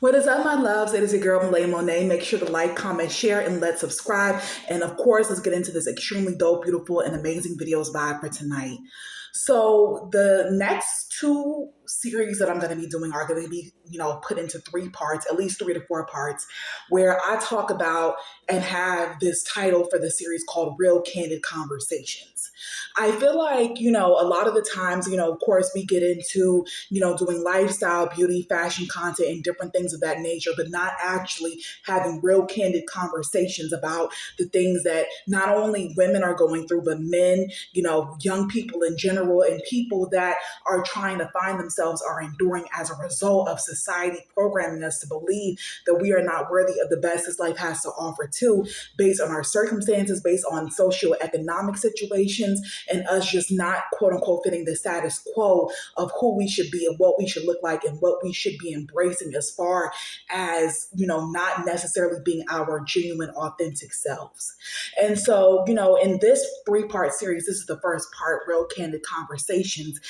What is up, my loves? It is your girl, Malaya Monet. Make sure to like, comment, share, and let's subscribe. And of course, let's get into this extremely dope, beautiful, and amazing videos vibe for tonight. So the next two series that I'm going to be doing are going to be, put into 3 parts, at least 3 to 4 parts, where I talk about and have this title for the series called Real Candid Conversations. I feel like, a lot of the times, of course, we get into, doing lifestyle, beauty, fashion content, and different things of that nature, but not actually having real candid conversations about the things that not only women are going through, but men, young people in general, and people that are trying to find themselves are enduring as a result of society programming us to believe that we are not worthy of the best this life has to offer too, based on our circumstances, based on socioeconomic situations, and us just not, quote unquote, fitting the status quo of who we should be and what we should look like and what we should be embracing as far as, not necessarily being our genuine, authentic selves. And so, in this 3-part series, this is the first part, Real Candid Conversations.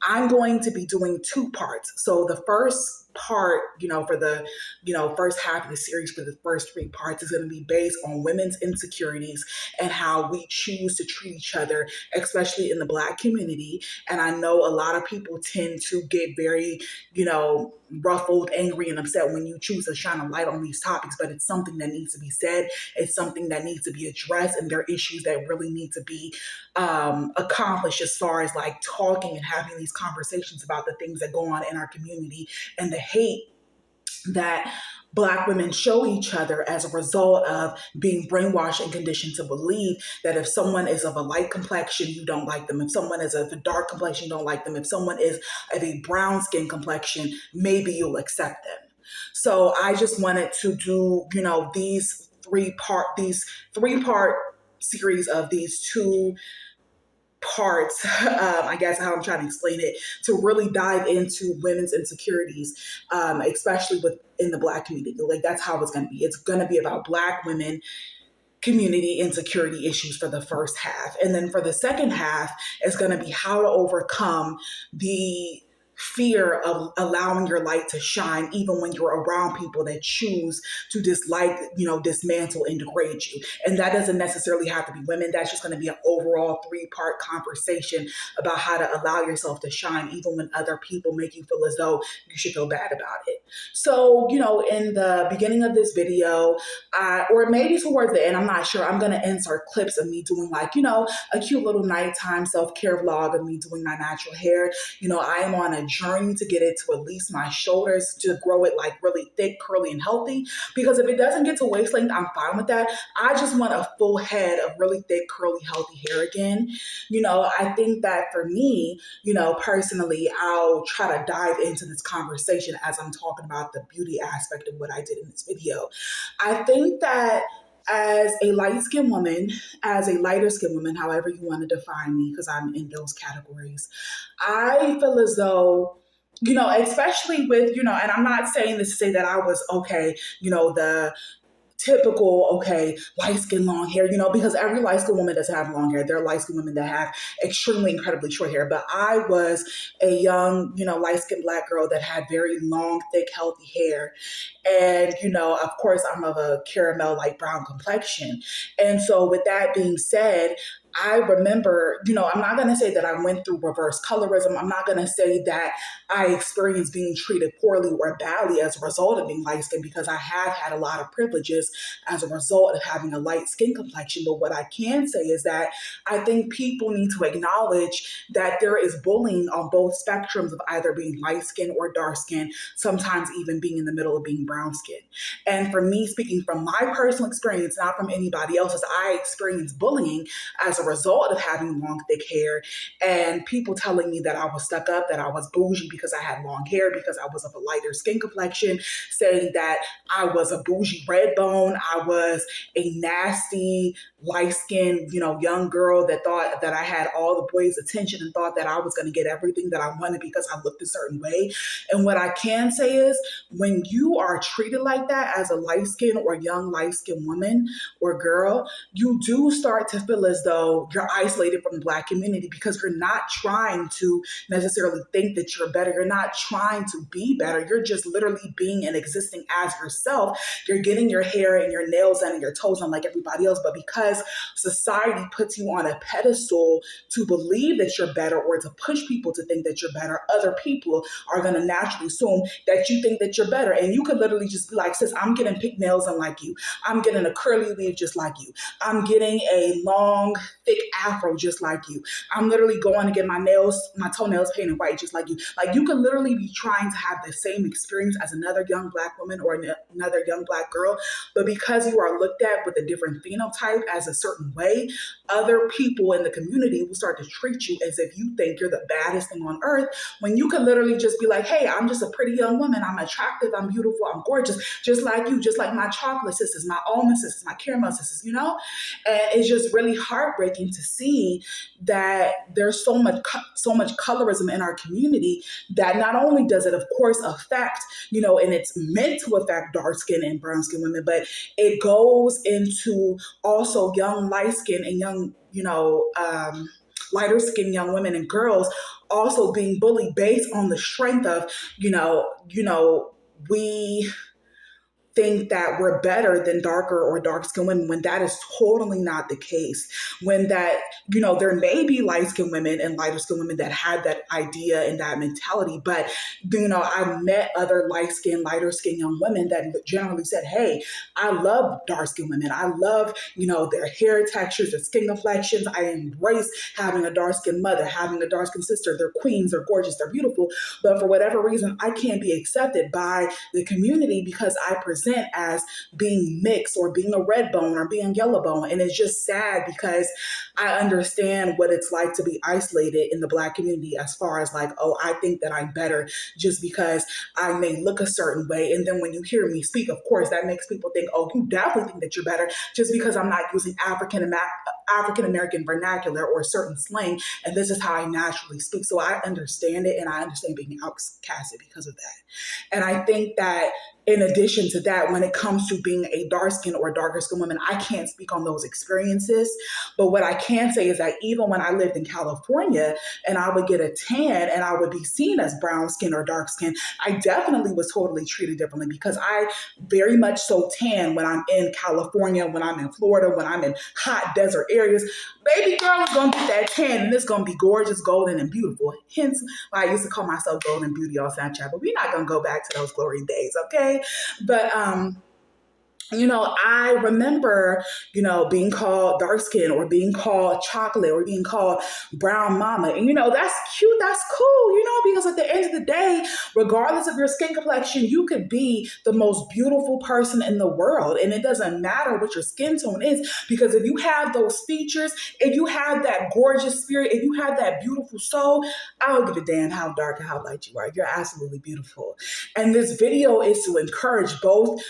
I'm going to be doing 2 parts. So the first part, for the, first half of the series, for the first 3 parts, is going to be based on women's insecurities and how we choose to treat each other, especially in the Black community. And I know a lot of people tend to get very, ruffled, angry, and upset when you choose to shine a light on these topics, but it's something that needs to be said. It's something that needs to be addressed, and there are issues that really need to be accomplished as far as like talking and having these conversations about the things that go on in our community and the hate that Black women show each other as a result of being brainwashed and conditioned to believe that if someone is of a light complexion, you don't like them. If someone is of a dark complexion, you don't like them. If someone is of a brown skin complexion, maybe you'll accept them. So I just wanted to do, these 3-part series of these 2 parts, I guess how I'm trying to explain it, to really dive into women's insecurities, especially within the Black community. Like, that's how it's going to be. It's going to be about Black women community insecurity issues for the first half. And then for the second half, it's going to be how to overcome the fear of allowing your light to shine even when you're around people that choose to dislike, dismantle and degrade you. And that doesn't necessarily have to be women. That's just going to be an overall 3-part conversation about how to allow yourself to shine even when other people make you feel as though you should feel bad about it. So, in the beginning of this video, or maybe towards the end, I'm not sure, I'm going to insert clips of me doing like, a cute little nighttime self-care vlog of me doing my natural hair. I am on a journey to get it to at least my shoulders, to grow it like really thick, curly, and healthy. Because if it doesn't get to waist length, I'm fine with that. I just want a full head of really thick, curly, healthy hair again. I think that for me, personally, I'll try to dive into this conversation as I'm talking about the beauty aspect of what I did in this video. I think that as a light-skinned woman, as a lighter-skinned woman, however you want to define me, because I'm in those categories, I feel as though, especially with, and I'm not saying this to say that I was okay, the typical, okay, light skin, long hair, because every light skin woman doesn't have long hair. There are light skin women that have extremely, incredibly short hair. But I was a young, light skinned Black girl that had very long, thick, healthy hair. And, of course, I'm of a caramel, light brown complexion. And so with that being said, I remember, I'm not going to say that I went through reverse colorism. I'm not going to say that I experienced being treated poorly or badly as a result of being light skinned, because I have had a lot of privileges as a result of having a light skin complexion. But what I can say is that I think people need to acknowledge that there is bullying on both spectrums of either being light skin or dark skin, sometimes even being in the middle of being brown skin. And for me, speaking from my personal experience, not from anybody else's, I experienced bullying as a result of having long, thick hair, and people telling me that I was stuck up, that I was bougie because I had long hair, because I was of a lighter skin complexion, saying that I was a bougie red bone, I was a nasty, light-skinned, young girl that thought that I had all the boys' attention and thought that I was going to get everything that I wanted because I looked a certain way. And what I can say is, when you are treated like that as a light-skinned or young light-skinned woman or girl, you do start to feel as though you're isolated from the Black community because you're not trying to necessarily think that you're better. You're not trying to be better. You're just literally being and existing as yourself. You're getting your hair and your nails done and your toes done like everybody else. But because society puts you on a pedestal to believe that you're better or to push people to think that you're better, other people are going to naturally assume that you think that you're better. And you could literally just be like, sis, I'm getting pink nails done like you. I'm getting a curly weave just like you. I'm getting a long, thick afro just like you. I'm literally going to get my toenails painted white just like you. Like, you could literally be trying to have the same experience as another young Black woman or another young Black girl, but because you are looked at with a different phenotype as a certain way, other people in the community will start to treat you as if you think you're the baddest thing on earth, when you can literally just be like, hey, I'm just a pretty young woman. I'm attractive. I'm beautiful. I'm gorgeous. Just like you, just like my chocolate sisters, my almond sisters, my caramel sisters, you know? And it's just really heartbreaking to see that there's so much colorism in our community that not only does it, of course, affect, and it's meant to affect dark skin and brown skin women, but it goes into also young light skin and young, lighter skinned young women and girls also being bullied based on the strength of, we think that we're better than darker or dark skinned women when that is totally not the case. When that, there may be light skinned women and lighter skinned women that had that idea and that mentality, but, I've met other light skinned, lighter skinned young women that generally said, hey, I love dark skinned women. I love, their hair textures, their skin complexions. I embrace having a dark skinned mother, having a dark skinned sister. They're queens, they're gorgeous, they're beautiful. But for whatever reason, I can't be accepted by the community because I present as being mixed or being a red bone or being yellow bone. And it's just sad because I understand what it's like to be isolated in the Black community as far as like, oh, I think that I'm better just because I may look a certain way. And then when you hear me speak, of course, that makes people think, oh, you definitely think that you're better just because I'm not using African American vernacular or certain slang. And this is how I naturally speak. So I understand it, and I understand being outcasted because of that. And I think that in addition to that, when it comes to being a dark skin or darker skin woman, I can't speak on those experiences. But what I can say is that even when I lived in California and I would get a tan and I would be seen as brown skin or dark skin, I definitely was totally treated differently because I very much so tan when I'm in California, when I'm in Florida, when I'm in hot desert areas. Baby girl is going to get that tan and it's going to be gorgeous, golden, and beautiful. Hence why I used to call myself Golden Beauty on Snapchat. But we're not going to go back to those glory days, okay? But I remember, being called dark skin or being called chocolate or being called brown mama. And, that's cute. That's cool, because at the end of the day, regardless of your skin complexion, you could be the most beautiful person in the world. And it doesn't matter what your skin tone is, because if you have those features, if you have that gorgeous spirit, if you have that beautiful soul, I don't give a damn how dark and how light you are. You're absolutely beautiful. And this video is to encourage both,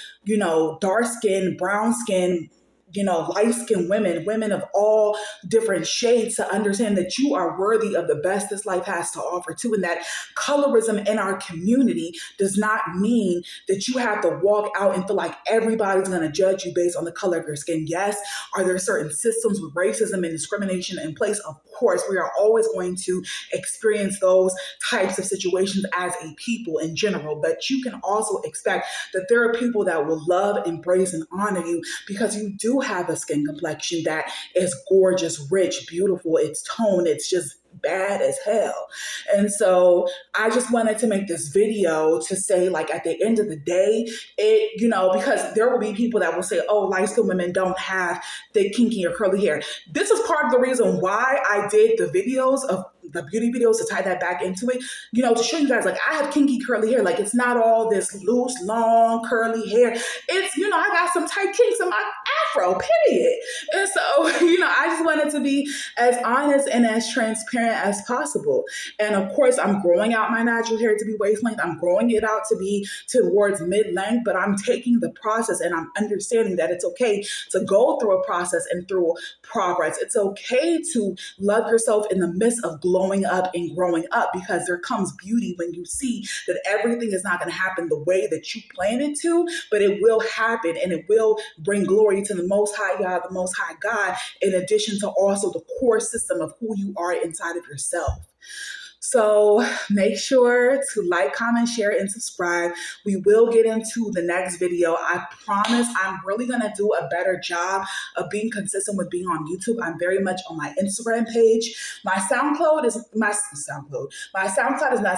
dark skin, brown skin, light skinned women of all different shades to understand that you are worthy of the best this life has to offer too. And that colorism in our community does not mean that you have to walk out and feel like everybody's going to judge you based on the color of your skin. Yes, are there certain systems with racism and discrimination in place? Of course, we are always going to experience those types of situations as a people in general, but you can also expect that there are people that will love, embrace, and honor you because you do have a skin complexion that is gorgeous, rich, beautiful. It's toned. It's just bad as hell. And so I just wanted to make this video to say, like, at the end of the day, because there will be people that will say, oh, light-skinned women don't have thick, kinky, or curly hair. This is part of the reason why I did the videos of the beauty videos, to tie that back into it, to show you guys, like, I have kinky, curly hair. Like, it's not all this loose, long, curly hair. It's, I got some tight kinks in my afro, period. And so, I just wanted to be as honest and as transparent as possible. And of course, I'm growing out my natural hair to be waist length. I'm growing it out to be towards mid-length, but I'm taking the process and I'm understanding that it's okay to go through a process and through progress. It's okay to love yourself in the midst of glowing up and growing up, because there comes beauty when you see that everything is not going to happen the way that you planned it to, but it will happen and it will bring glory to to the Most High God, the Most High God, in addition to also the core system of who you are inside of yourself. So make sure to like, comment, share, and subscribe. We will get into the next video. I promise I'm really going to do a better job of being consistent with being on YouTube. I'm very much on my Instagram page. My SoundCloud is not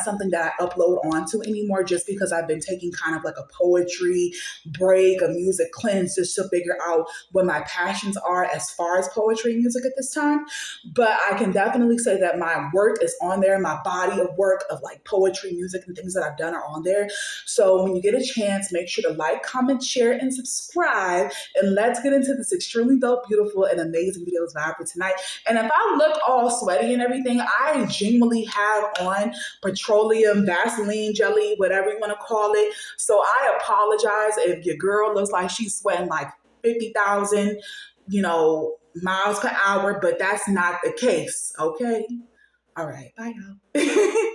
something that I upload onto anymore, just because I've been taking kind of like a poetry break, a music cleanse, just to figure out what my passions are as far as poetry and music at this time. But I can definitely say that my work is on there. My body of work of like poetry, music, and things that I've done are on there. So when you get a chance, make sure to like, comment, share, and subscribe. And let's get into this extremely dope, beautiful, and amazing videos vibe for tonight. And if I look all sweaty and everything, I genuinely have on petroleum, Vaseline jelly, whatever you want to call it. So I apologize if your girl looks like she's sweating like 50,000, miles per hour, but that's not the case. Okay. All right. Bye, y'all.